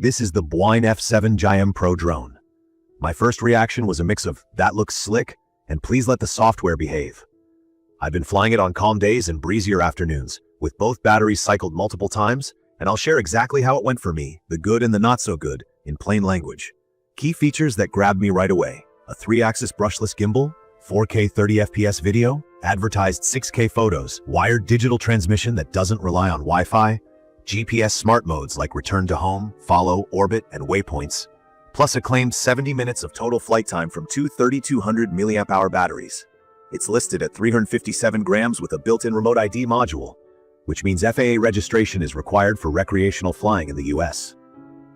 This is the Bwine F7GIM Pro drone. My first reaction was a mix of, that looks slick, and please let the software behave. I've been flying it on calm days and breezier afternoons, with both batteries cycled multiple times, and I'll share exactly how it went for me, the good and the not so good, in plain language. Key features that grabbed me right away: a 3-axis brushless gimbal, 4K 30fps video, advertised 6K photos, wired digital transmission that doesn't rely on Wi-Fi, GPS smart modes like return to home, follow, orbit, and waypoints, plus a claimed 70 minutes of total flight time from two 3200 mAh batteries. It's listed at 357 grams with a built-in remote ID module, which means FAA registration is required for recreational flying in the US.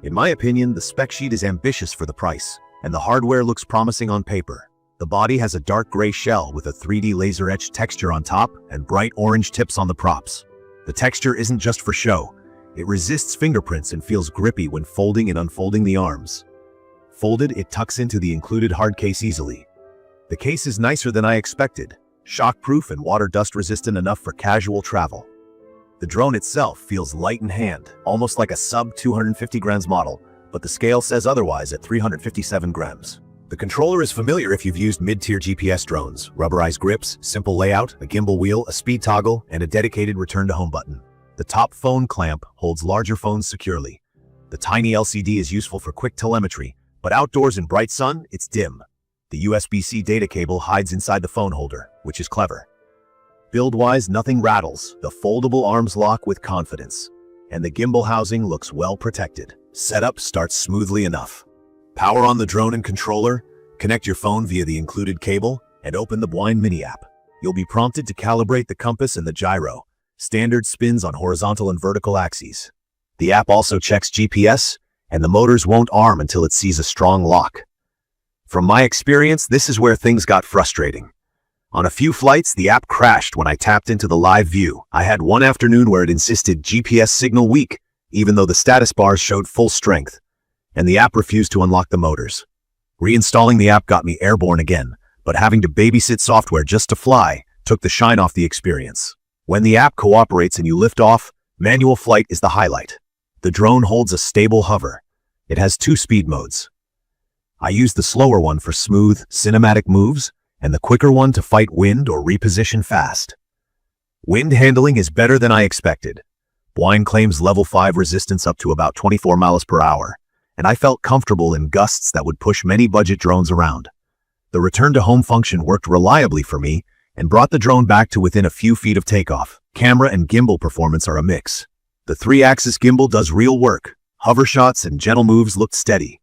In my opinion, the spec sheet is ambitious for the price, and the hardware looks promising on paper. The body has a dark gray shell with a 3D laser-etched texture on top and bright orange tips on the props. The texture isn't just for show. It resists fingerprints and feels grippy when folding and unfolding the arms. Folded, it tucks into the included hard case easily. The case is nicer than I expected, shockproof and water dust resistant enough for casual travel. The drone itself feels light in hand, almost like a sub 250 grams model, but the scale says otherwise at 357 grams. The controller is familiar if you've used mid-tier GPS drones: rubberized grips, simple layout, a gimbal wheel, a speed toggle, and a dedicated return-to-home button. The top phone clamp holds larger phones securely. The tiny LCD is useful for quick telemetry, but outdoors in bright sun, it's dim. The USB-C data cable hides inside the phone holder, which is clever. Build-wise, nothing rattles. The foldable arms lock with confidence, and the gimbal housing looks well protected. Setup starts smoothly enough. Power on the drone and controller, connect your phone via the included cable, and open the Bwine Mini app. You'll be prompted to calibrate the compass and the gyro. Standard spins on horizontal and vertical axes. The app also checks GPS, and the motors won't arm until it sees a strong lock. From my experience, this is where things got frustrating. On a few flights, the app crashed when I tapped into the live view. I had one afternoon where it insisted GPS signal weak, even though the status bars showed full strength, and the app refused to unlock the motors. Reinstalling the app got me airborne again, but having to babysit software just to fly took the shine off the experience. When the app cooperates and you lift off, manual flight is the highlight. The drone holds a stable hover. It has 2 speed modes. I use the slower one for smooth, cinematic moves, and the quicker one to fight wind or reposition fast. Wind handling is better than I expected. Bwine claims level 5 resistance up to about 24 miles per hour, and I felt comfortable in gusts that would push many budget drones around. The return-to-home function worked reliably for me and brought the drone back to within a few feet of takeoff. Camera and gimbal performance are a mix. The 3-axis gimbal does real work. Hover shots and gentle moves looked steady.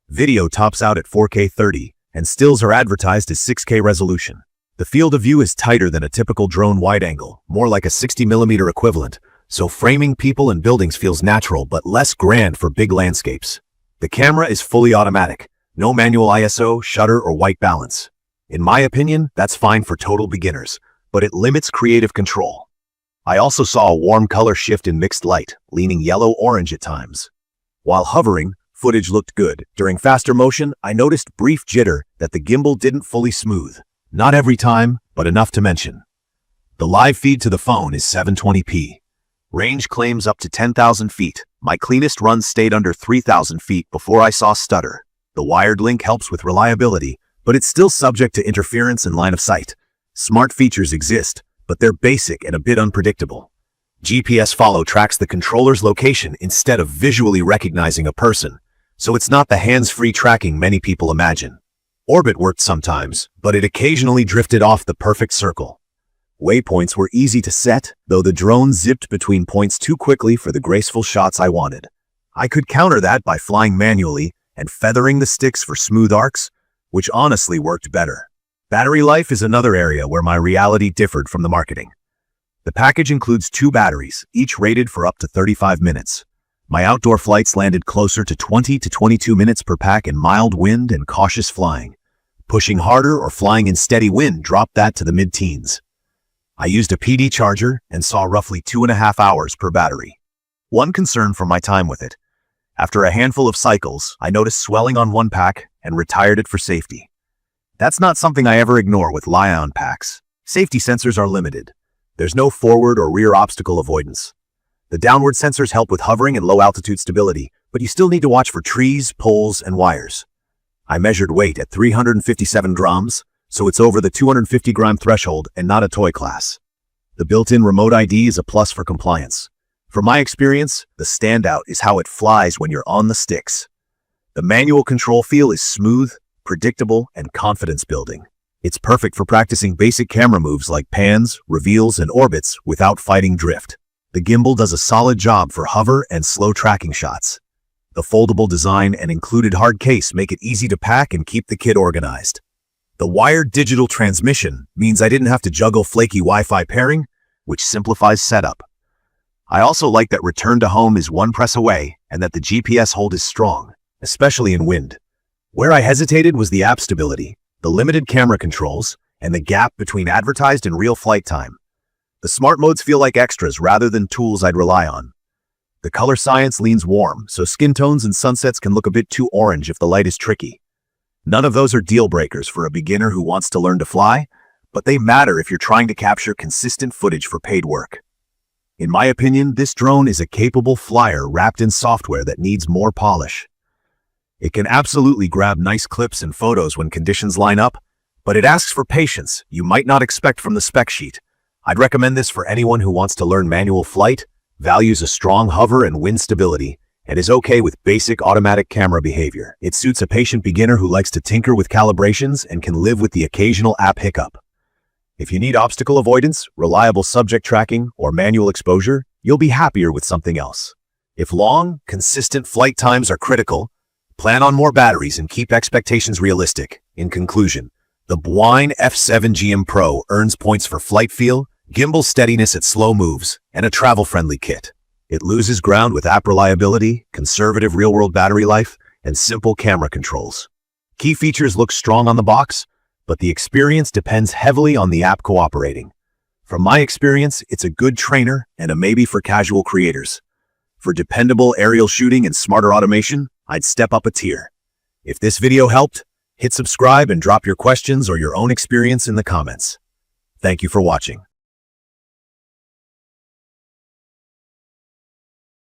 Video tops out at 4K 30, and stills are advertised as 6K resolution. The field of view is tighter than a typical drone wide-angle, more like a 60mm equivalent, so framing people and buildings feels natural but less grand for big landscapes. The camera is fully automatic. No manual ISO, shutter, or white balance. In my opinion, that's fine for total beginners, but it limits creative control. I also saw a warm color shift in mixed light, leaning yellow-orange at times. While hovering, footage looked good. During faster motion, I noticed brief jitter that the gimbal didn't fully smooth. Not every time, but enough to mention. The live feed to the phone is 720p. Range claims up to 10,000 feet. My cleanest run stayed under 3,000 feet before I saw stutter. The wired link helps with reliability, but it's still subject to interference and line of sight. Smart features exist, but they're basic and a bit unpredictable. GPS Follow tracks the controller's location instead of visually recognizing a person, so it's not the hands-free tracking many people imagine. Orbit worked sometimes, but it occasionally drifted off the perfect circle. Waypoints were easy to set, though the drone zipped between points too quickly for the graceful shots I wanted. I could counter that by flying manually and feathering the sticks for smooth arcs, which honestly worked better. Battery life is another area where my reality differed from the marketing. The package includes 2 batteries, each rated for up to 35 minutes. My outdoor flights landed closer to 20 to 22 minutes per pack in mild wind and cautious flying. Pushing harder or flying in steady wind dropped that to the mid-teens. I used a PD charger and saw roughly 2.5 hours per battery. One concern from my time with it: after a handful of cycles, I noticed swelling on one pack and retired it for safety. That's not something I ever ignore with Li-ion packs. Safety sensors are limited. There's no forward or rear obstacle avoidance. The downward sensors help with hovering and low-altitude stability, but you still need to watch for trees, poles, and wires. I measured weight at 357 grams, so it's over the 250-gram threshold and not a toy class. The built-in remote ID is a plus for compliance. From my experience, the standout is how it flies when you're on the sticks. The manual control feel is smooth, predictable, and confidence-building. It's perfect for practicing basic camera moves like pans, reveals, and orbits without fighting drift. The gimbal does a solid job for hover and slow tracking shots. The foldable design and included hard case make it easy to pack and keep the kit organized. The wired digital transmission means I didn't have to juggle flaky Wi-Fi pairing, which simplifies setup. I also like that return to home is one press away and that the GPS hold is strong, especially in wind. Where I hesitated was the app stability, the limited camera controls, and the gap between advertised and real flight time. The smart modes feel like extras rather than tools I'd rely on. The color science leans warm, so skin tones and sunsets can look a bit too orange if the light is tricky. None of those are deal breakers for a beginner who wants to learn to fly, but they matter if you're trying to capture consistent footage for paid work. In my opinion, this drone is a capable flyer wrapped in software that needs more polish. It can absolutely grab nice clips and photos when conditions line up, but it asks for patience you might not expect from the spec sheet. I'd recommend this for anyone who wants to learn manual flight, values a strong hover and wind stability, and is okay with basic automatic camera behavior. It suits a patient beginner who likes to tinker with calibrations and can live with the occasional app hiccup. If you need obstacle avoidance, reliable subject tracking, or manual exposure, you'll be happier with something else. If long, consistent flight times are critical, plan on more batteries and keep expectations realistic. In conclusion, the Bwine F7GIM Pro earns points for flight feel, gimbal steadiness at slow moves, and a travel-friendly kit. It loses ground with app reliability, conservative real-world battery life, and simple camera controls. Key features look strong on the box, but the experience depends heavily on the app cooperating. From my experience, it's a good trainer and a maybe for casual creators. For dependable aerial shooting and smarter automation, I'd step up a tier. If this video helped, hit subscribe and drop your questions or your own experience in the comments. Thank you for watching.